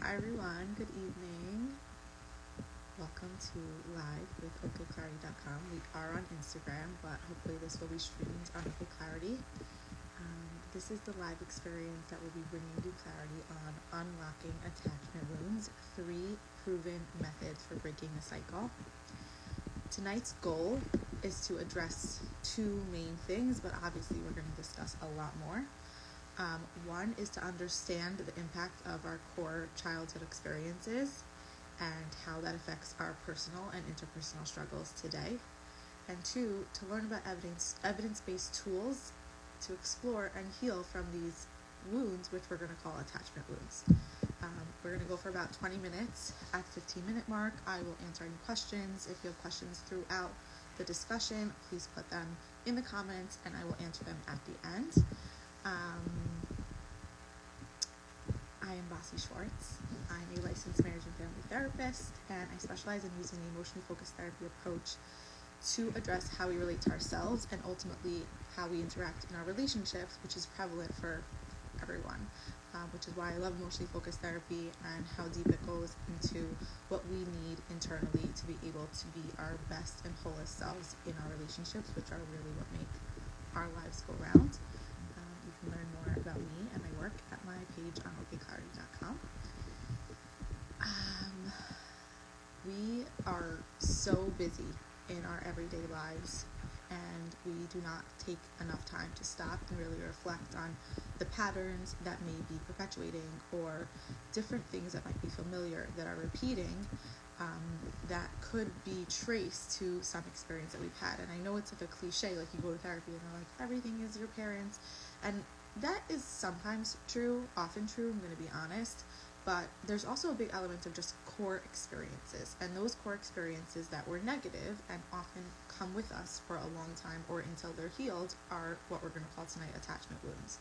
Hi everyone, good evening. Welcome to Live with OKclarity.com. We are on Instagram, but hopefully this will be streamed on OKclarity. This is the live experience that will be bringing you clarity on unlocking attachment wounds, 3 proven methods for breaking the cycle. Tonight's goal is to address 2 main things, but obviously we're going to discuss a lot more. One is to understand the impact of our core childhood experiences and how that affects our personal and interpersonal struggles today. And 2, to learn about evidence-based tools to explore and heal from these wounds, which we're going to call attachment wounds. We're going to go for about 20 minutes. At the 15-minute mark, I will answer any questions. If you have questions throughout the discussion, please put them in the comments and I will answer them at the end. I am Bassy Schwartz. I'm a licensed marriage and family therapist, and I specialize in using the emotionally focused therapy approach to address how we relate to ourselves and ultimately how we interact in our relationships, which is prevalent for everyone, which is why I love emotionally focused therapy and how deep it goes into what we need internally to be able to be our best and wholest selves in our relationships, which are really what make our lives go round. You can learn more about me and my work at my page on OKclarity.com. We are so busy in our everyday lives, and we do not take enough time to stop and really reflect on the patterns that may be perpetuating or different things that might be familiar that are repeating that could be traced to some experience that we've had. And I know it's like a cliche, like you go to therapy and they're like, everything is your parents. And that is sometimes true, often true, I'm going to be honest. But there's also a big element of just core experiences. And those core experiences that were negative and often come with us for a long time or until they're healed are what we're going to call tonight attachment wounds.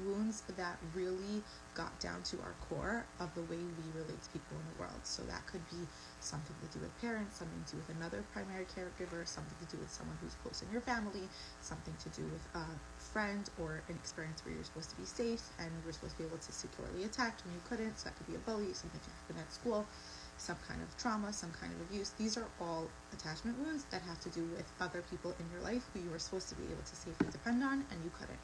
Wounds that really got down to our core of the way we relate to people in the world. So that could be something to do with parents, something to do with another primary caregiver, something to do with someone who's close in your family, something to do with a friend or an experience where you're supposed to be safe and you're supposed to be able to securely attach when you couldn't. So that could be a bully, something that happened at school, some kind of trauma, some kind of abuse. These are all attachment wounds that have to do with other people in your life who you were supposed to be able to safely depend on and you couldn't.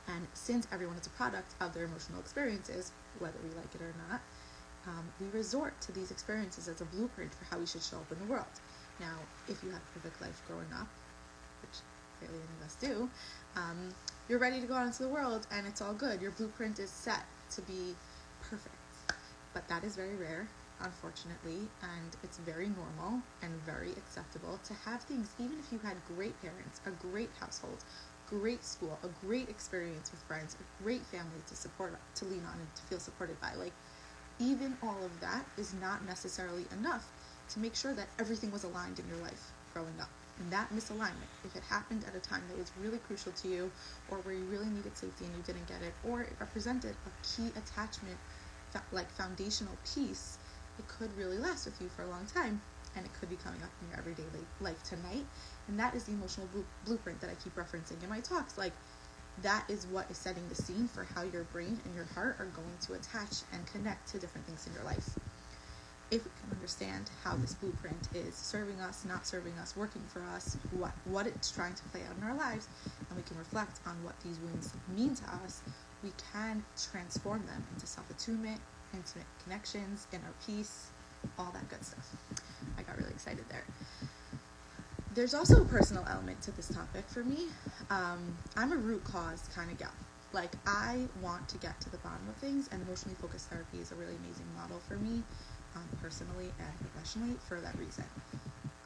And since everyone is a product of their emotional experiences, whether we like it or not, we resort to these experiences as a blueprint for how we should show up in the world. Now, if you had a perfect life growing up, which barely any of us do, you're ready to go out into the world and it's all good. Your blueprint is set to be perfect. But that is very rare, unfortunately, and it's very normal and very acceptable to have things, even if you had great parents, a great household, great school, a great experience with friends, a great family to lean on and to feel supported by. Like, even all of that is not necessarily enough to make sure that everything was aligned in your life growing up. And that misalignment, if it happened at a time that was really crucial to you, or where you really needed safety and you didn't get it, or it represented a key attachment, like foundational piece, it could really last with you for a long time. And it could be coming up in your everyday life tonight. And that is the emotional blueprint that I keep referencing in my talks. Like, that is what is setting the scene for how your brain and your heart are going to attach and connect to different things in your life. If we can understand how this blueprint is serving us, not serving us, working for us, what it's trying to play out in our lives, and we can reflect on what these wounds mean to us, we can transform them into self-attunement, intimate connections, inner peace, all that good stuff. I got really excited there. There's also a personal element to this topic for me. I'm a root cause kind of gal. Like, I want to get to the bottom of things, and emotionally focused therapy is a really amazing model for me, personally and professionally, for that reason.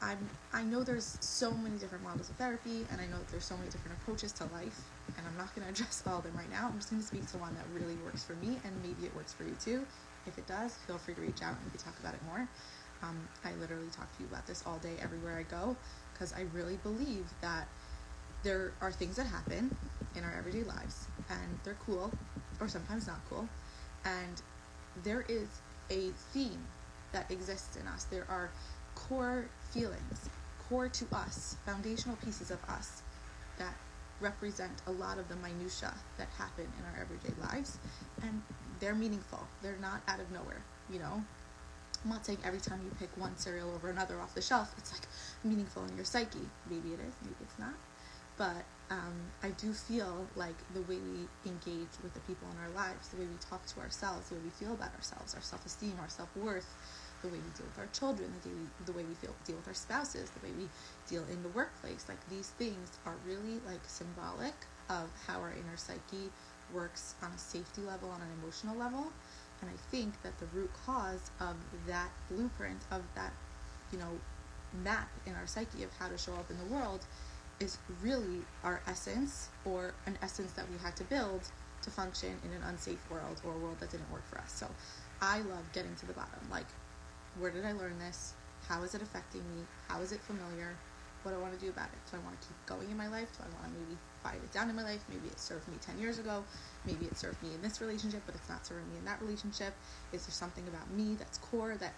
I know there's so many different models of therapy, and I know that there's so many different approaches to life, and I'm not going to address all of them right now. I'm just going to speak to one that really works for me, and maybe it works for you too. If it does, feel free to reach out and we can talk about it more. I literally talk to you about this all day, everywhere I go, because I really believe that there are things that happen in our everyday lives, and they're cool, or sometimes not cool, and there is a theme that exists in us. There are core feelings, core to us, foundational pieces of us that represent a lot of the minutia that happen in our everyday lives, and they're meaningful. They're not out of nowhere, I'm not saying every time you pick one cereal over another off the shelf, it's like meaningful in your psyche. Maybe it is, maybe it's not. But I do feel like the way we engage with the people in our lives, the way we talk to ourselves, the way we feel about ourselves, our self-esteem, our self-worth, the way we deal with our children, the way we deal with our spouses, the way we deal in the workplace, like these things are really like symbolic of how our inner psyche works on a safety level, on an emotional level. And I think that the root cause of that blueprint, of that, map in our psyche of how to show up in the world is really our essence, or an essence that we had to build to function in an unsafe world, or a world that didn't work for us. So I love getting to the bottom. Like, where did I learn this? How is it affecting me? How is it familiar? What do I want to do about it? Do I want to keep going in my life? Do I want to maybe quiet it down in my life? Maybe it served me 10 years ago. Maybe it served me in this relationship, but it's not serving me in that relationship. Is there something about me that's core, that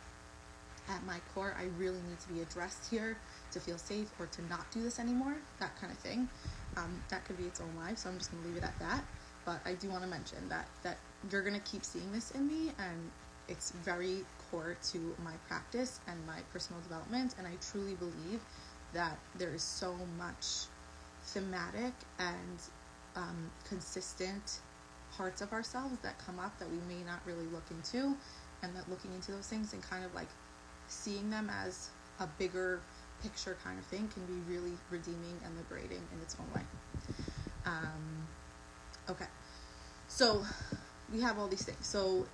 at my core I really need to be addressed here to feel safe, or to not do this anymore? That kind of thing. That could be its own life, so I'm just going to leave it at that. But I do want to mention that you're going to keep seeing this in me, and it's very core to my practice and my personal development, and I truly believe that there is so much thematic and consistent parts of ourselves that come up that we may not really look into, and that looking into those things and kind of like seeing them as a bigger picture kind of thing can be really redeeming and liberating in its own way. Okay, so we have all these things. So,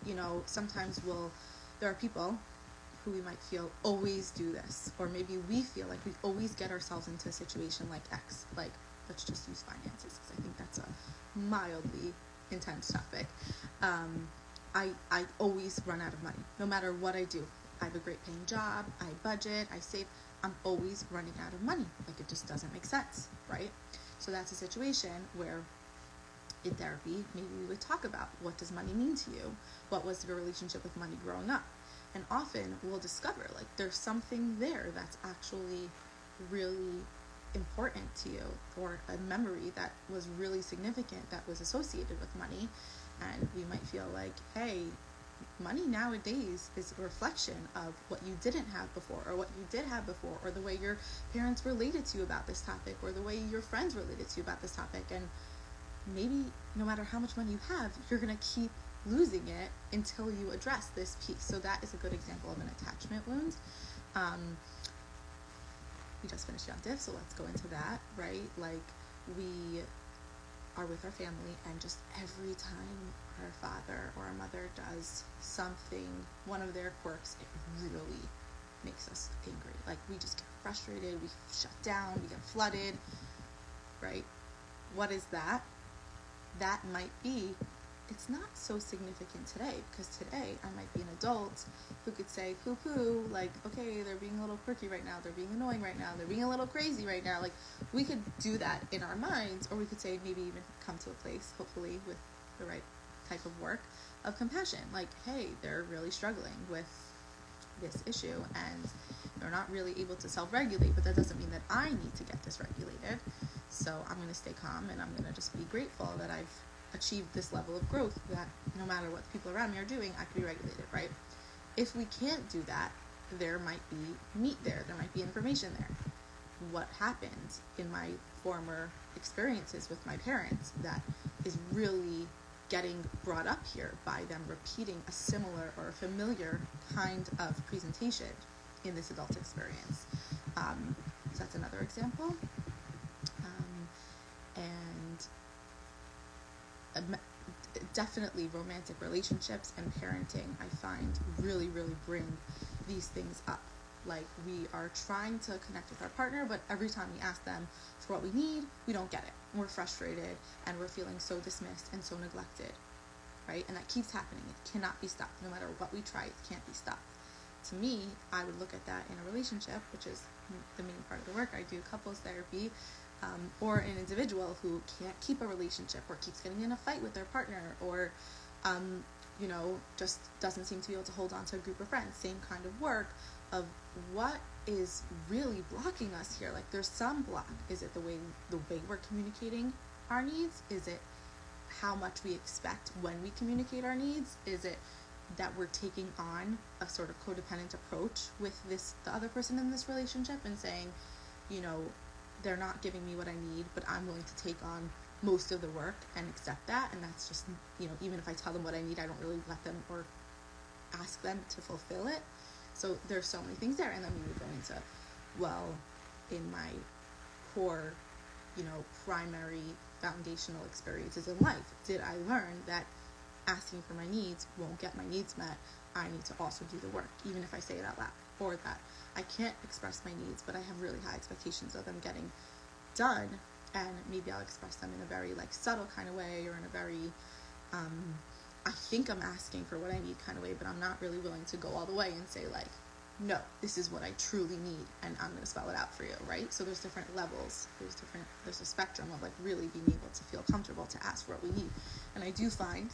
sometimes there are people who we might feel always do this, or maybe we feel like we always get ourselves into a situation like X, like let's just use finances, because I think that's a mildly intense topic. I always run out of money, no matter what I do. I have a great paying job, I budget, I save, I'm always running out of money. Like, it just doesn't make sense, right? So that's a situation where in therapy, maybe we would talk about, what does money mean to you? What was your relationship with money growing up? And often we'll discover, like, there's something there that's actually really important to you, or a memory that was really significant that was associated with money. And we might feel like, hey, money nowadays is a reflection of what you didn't have before, or what you did have before, or the way your parents related to you about this topic, or the way your friends related to you about this topic. And maybe no matter how much money you have, you're going to keep losing it until you address this piece. So that is a good example of an attachment wound. We just finished Yom Tif, so let's go into that, right? Like, we are with our family, and just every time our father or our mother does something, one of their quirks, it really makes us angry. Like, we just get frustrated, we shut down, we get flooded, right? What is that? That might be, it's not so significant today, because today I might be an adult who could say, poo-poo, like, okay, they're being a little quirky right now, they're being annoying right now, they're being a little crazy right now. Like, we could do that in our minds, or we could say, maybe even come to a place, hopefully with the right type of work, of compassion. Like, hey, they're really struggling with this issue, and they're not really able to self-regulate, but that doesn't mean that I need to get dysregulated. So I'm going to stay calm, and I'm going to just be grateful that I've achieved this level of growth, that no matter what the people around me are doing, I can be regulated, right? If we can't do that, there might be meat there might be information there. What happened in my former experiences with my parents that is really getting brought up here by them repeating a similar or a familiar kind of presentation in this adult experience. So that's another example. Definitely romantic relationships and parenting, I find, really, really bring these things up. Like, we are trying to connect with our partner, but every time we ask them for what we need, we don't get it. We're frustrated, and we're feeling so dismissed and so neglected, right? And that keeps happening. It cannot be stopped. No matter what we try, it can't be stopped. To me, I would look at that in a relationship, which is the main part of the work. I do couples therapy, or an individual who can't keep a relationship, or keeps getting in a fight with their partner, or just doesn't seem to be able to hold on to a group of friends. Same kind of work of what is really blocking us here. Like, there's some block. Is it the way we're communicating our needs? Is it how much we expect when we communicate our needs? Is it that we're taking on a sort of codependent approach with the other person in this relationship and saying, they're not giving me what I need, but I'm willing to take on most of the work and accept that, and that's just, even if I tell them what I need, I don't really let them or ask them to fulfill it. So there's so many things there. And then we would go into, in my core, primary foundational experiences in life, did I learn that asking for my needs won't get my needs met? I need to also do the work, even if I say it out loud. Or that I can't express my needs, but I have really high expectations of them getting done, and maybe I'll express them in a very subtle kind of way, or in a very I think I'm asking for what I need kind of way, but I'm not really willing to go all the way and say no, this is what I truly need, and I'm going to spell it out for you, right? So there's different levels. There's a spectrum of really being able to feel comfortable to ask for what we need. And I do find,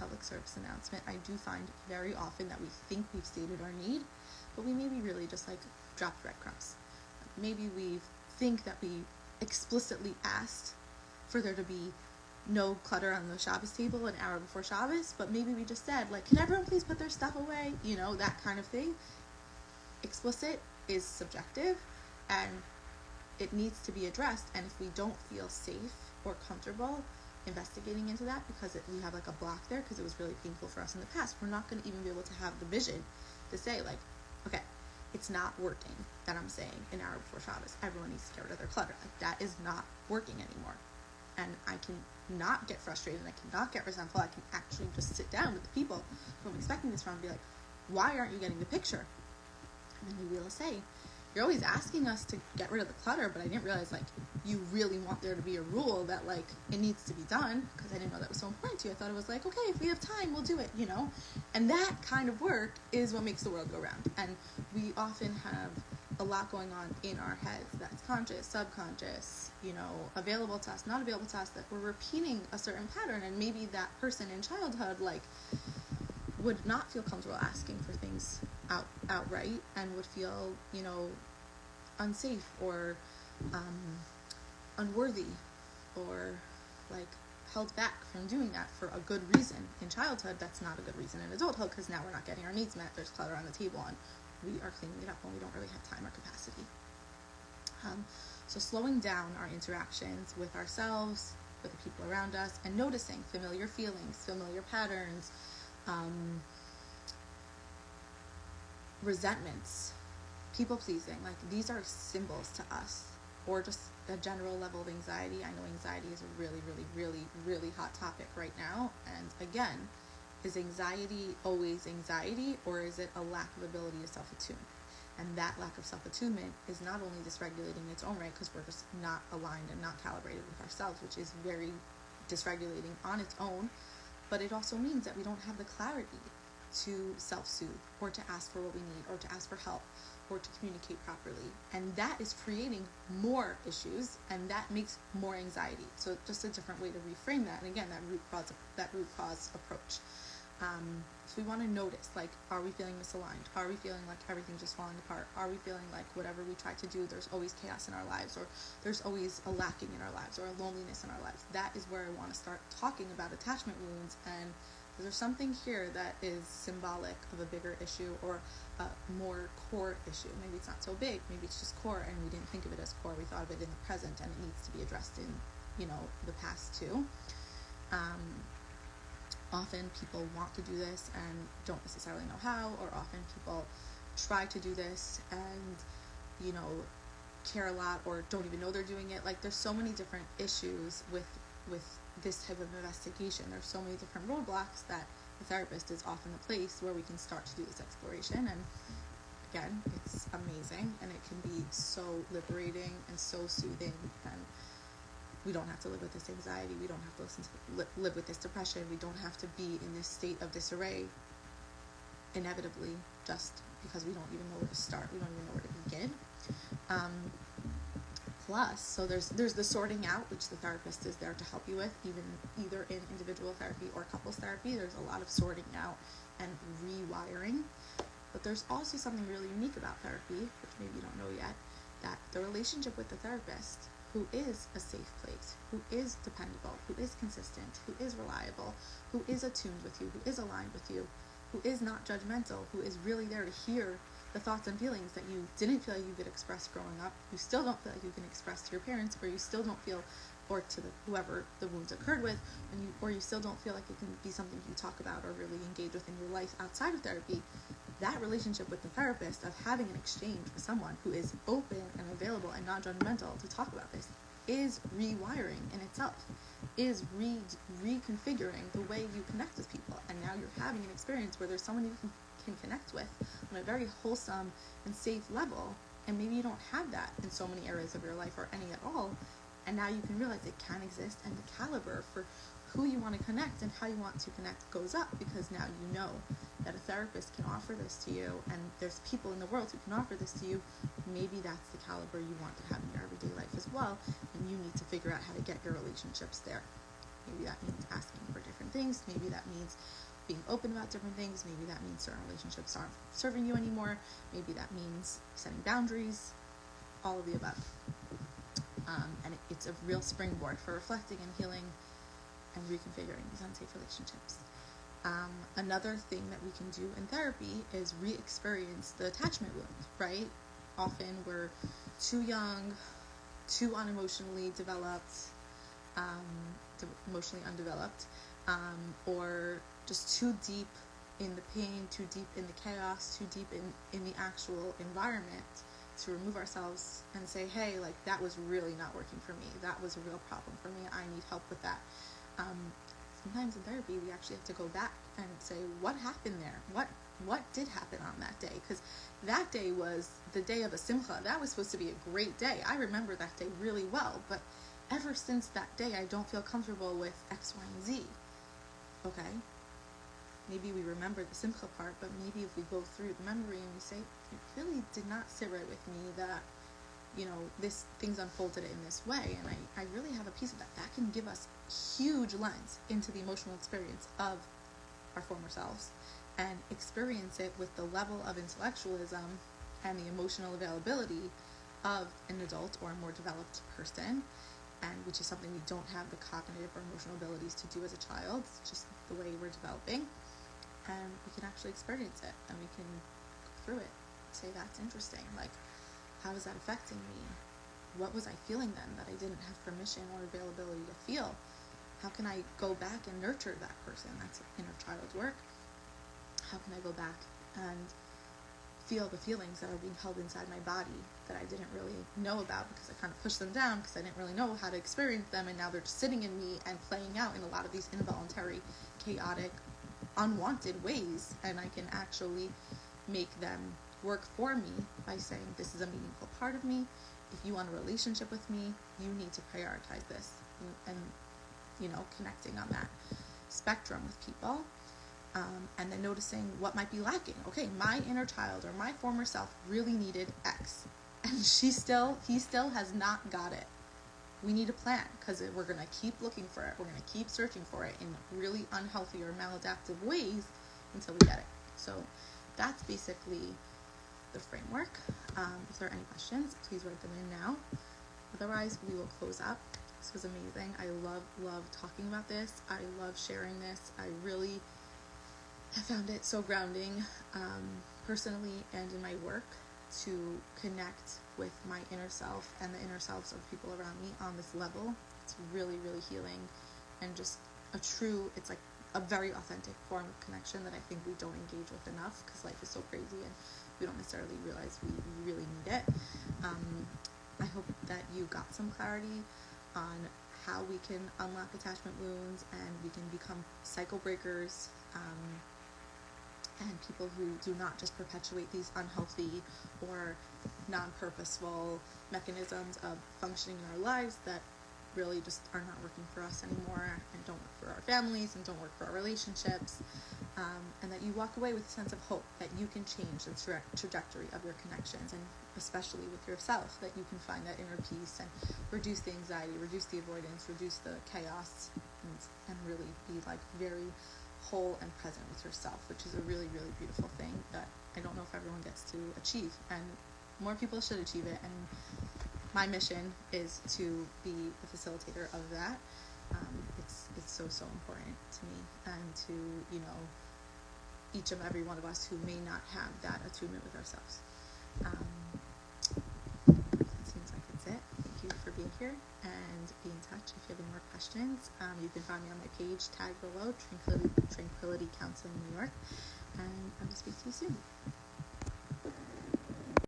public service announcement, I do find very often that we think we've stated our need, but we maybe really just dropped breadcrumbs. Maybe we think that we explicitly asked for there to be no clutter on the Shabbos table an hour before Shabbos, but maybe we just said, can everyone please put their stuff away? That kind of thing. Explicit is subjective, and it needs to be addressed. And if we don't feel safe or comfortable investigating into that because we have a block there because it was really painful for us in the past, we're not going to even be able to have the vision to say okay, it's not working that I'm saying an hour before Shabbos everyone needs to get rid of their clutter. That is not working anymore. And I can not get frustrated, I cannot get resentful. I can actually just sit down with the people who I'm expecting this from and be why aren't you getting the picture? And then we will say, you're always asking us to get rid of the clutter, but I didn't realize you really want there to be a rule that it needs to be done, because I didn't know that was so important to you. I thought it was okay, if we have time, we'll do it, And that kind of work is what makes the world go round. And we often have a lot going on in our heads that's conscious, subconscious, available to us, not available to us, that we're repeating a certain pattern. And maybe that person in childhood would not feel comfortable asking for things outright, and would feel unsafe or unworthy, or held back from doing that for a good reason in childhood. That's not a good reason in adulthood, because now we're not getting our needs met. There's clutter on the table and we are cleaning it up when we don't really have time or capacity. So slowing down our interactions with ourselves, with the people around us, and noticing familiar feelings, familiar patterns, resentments, people pleasing, these are symbols to us, or just a general level of anxiety. I know anxiety is a really, really, really, really hot topic right now. And again, is anxiety always anxiety, or is it a lack of ability to self-attune? And that lack of self-attunement is not only dysregulating in its own right, because we're just not aligned and not calibrated with ourselves, which is very dysregulating on its own, but it also means that we don't have the clarity to self-soothe, or to ask for what we need, or to ask for help, or to communicate properly. And that is creating more issues, and that makes more anxiety. So just a different way to reframe that. And again, that root cause approach. So we want to notice, are we feeling misaligned? Are we feeling everything's just falling apart? Are we feeling whatever we try to do, there's always chaos in our lives, or there's always a lacking in our lives, or a loneliness in our lives? That is where I want to start talking about attachment wounds. And there's something here that is symbolic of a bigger issue, or a more core issue. Maybe it's not so big, maybe it's just core, and we didn't think of it as core. We thought of it in the present, and it needs to be addressed in, the past too. Often people want to do this and don't necessarily know how, or often people try to do this and, care a lot, or don't even know they're doing it. There's so many different issues with this type of investigation. There's so many different roadblocks that the therapist is often the place where we can start to do this exploration. And again, it's amazing, and it can be so liberating and so soothing, and we don't have to live with this anxiety. We don't have to live with this depression. We don't have to be in this state of disarray inevitably, just because we don't even know where to start. We don't even know where to begin. Plus, so there's the sorting out, which the therapist is there to help you with, either in individual therapy or couples therapy. There's a lot of sorting out and rewiring. But there's also something really unique about therapy, which maybe you don't know yet, that the relationship with the therapist, who is a safe place, who is dependable, who is consistent, who is reliable, who is attuned with you, who is aligned with you, who is not judgmental, who is really there to hear the thoughts and feelings that you didn't feel like you could express growing up, you still don't feel like you can express to your parents, or you still don't feel, or to whoever the wounds occurred with, or you still don't feel like it can be something you talk about or really engage with in your life outside of therapy. That relationship with the therapist, of having an exchange with someone who is open and available and non-judgmental to talk about this, is rewiring in itself, is reconfiguring the way you connect with people. And now you're having an experience where there's someone you can connect with on a very wholesome and safe level, and maybe you don't have that in so many areas of your life, or any at all, and now you can realize it can exist, and the caliber for who you want to connect and how you want to connect goes up, because now you know that a therapist can offer this to you, and there's people in the world who can offer this to you. Maybe that's the caliber you want to have in your everyday life as well, and you need to figure out how to get your relationships there. Maybe that means asking for different things, maybe that means being open about different things, maybe that means certain relationships aren't serving you anymore, maybe that means setting boundaries, all of the above. And it's a real springboard for reflecting and healing and reconfiguring these unsafe relationships. Another thing that we can do in therapy is re-experience the attachment wound, right? Often we're too young, too unemotionally developed, emotionally undeveloped, or just too deep in the pain, too deep in the chaos, too deep in the actual environment to remove ourselves and say, hey, like, that was really not working for me. That was a real problem for me. I need help with that. Sometimes in therapy, we actually have to go back and say, what happened there? What did happen on that day? Because that day was the day of a simcha. That was supposed to be a great day. I remember that day really well, but ever since that day, I don't feel comfortable with X, Y, and Z. Okay? Maybe we remember the simcha part, but maybe if we go through the memory and we say, it really did not sit right with me that, things unfolded in this way, and I really have a piece of that. That can give us huge lens into the emotional experience of our former selves, and experience it with the level of intellectualism and the emotional availability of an adult or a more developed person, and which is something we don't have the cognitive or emotional abilities to do as a child. It's just the way we're developing, and we can actually experience it, and we can go through it, say, that's interesting, like, how is that affecting me? What was I feeling then that I didn't have permission or availability to feel? How can I go back and nurture that person? That's inner child work. How can I go back and feel the feelings that are being held inside my body that I didn't really know about, because I kind of pushed them down because I didn't really know how to experience them, and now they're just sitting in me and playing out in a lot of these involuntary, chaotic, unwanted ways, and I can actually make them work for me by saying, this is a meaningful part of me. If you want a relationship with me, you need to prioritize this, and connecting on that spectrum with people, and then noticing what might be lacking. Okay, my inner child or my former self really needed X, and he still has not got it. We need a plan, because we're going to keep looking for it. We're going to keep searching for it in really unhealthy or maladaptive ways until we get it. So that's basically the framework. If there are any questions, please write them in now. Otherwise, we will close up. This was amazing. I love talking about this. I love sharing this. I really have found it so grounding, personally and in my work, to connect with my inner self and the inner selves of people around me on this level. It's really, really healing, and just it's like a very authentic form of connection that I think we don't engage with enough, because life is so crazy and we don't necessarily realize we really need it. I hope that you got some clarity on how we can unlock attachment wounds, and we can become cycle breakers, and people who do not just perpetuate these unhealthy or non-purposeful mechanisms of functioning in our lives that really just are not working for us anymore, and don't work for our families, and don't work for our relationships, and that you walk away with a sense of hope that you can change the trajectory of your connections, and especially with yourself, that you can find that inner peace and reduce the anxiety, reduce the avoidance, reduce the chaos, and really be like very whole and present with yourself, which is a really, really beautiful thing that I don't know if everyone gets to achieve, and more people should achieve it. And my mission is to be the facilitator of that. It's so important to me, and to, you know, each and every one of us who may not have that attunement with ourselves. It seems like that's it. Thank you for being here, and be in touch if you have any more questions. You can find me on my page, tagged below, Tranquility Counseling New York, and I will speak to you soon.